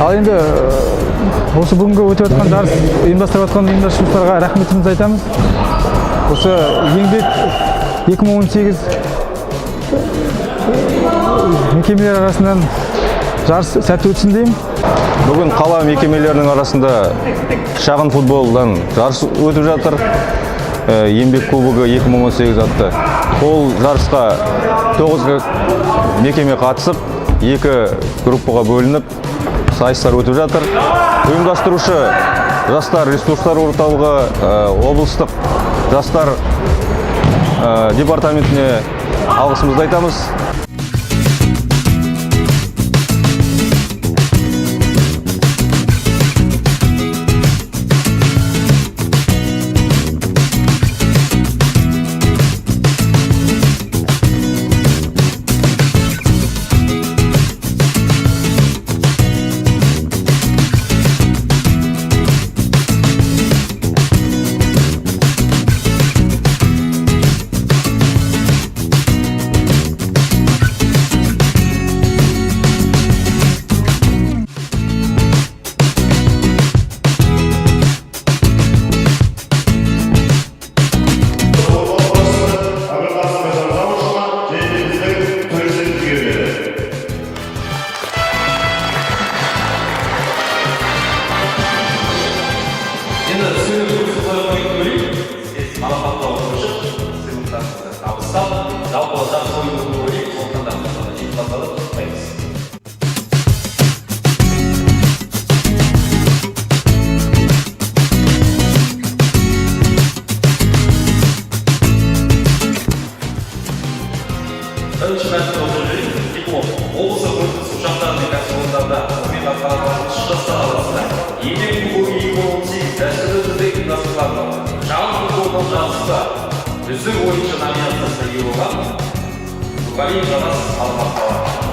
Ал енді осы бүгінгі өтіп жатқан жарыс ұйымдастырып жатқан ұйымдастырушыларға рахметімізді айтамыз. Осы еңбек 2018 мекемелер арасынан жарыс сәтті өтсін деймін. Бүгін қала мекемелерінің арасында шағын футболдан жарыс өтіп жатыр. Еңбек кубогы 2018 атты. Ол жарысқа 9 мекеме қатысып, 2 группаға бөлініп, сайыстар өтіп жатыр. Ұйымдастырушы жастар ресурстар орталығы, облыстық жастар департаментіне алғысымызды айтамыз. Бірінші мәтін отыржырын, облысы құрылыс ұшақтарының кәсіпорындарда қызмет атқаратын жастар арасында еңбек кубогы 2018 дәстүрлі түрде ұйымдастырылады. Шағын футболдан жарысқа үздік ойыншы номинациясына ие болған Нұрғали Жанас Алматова.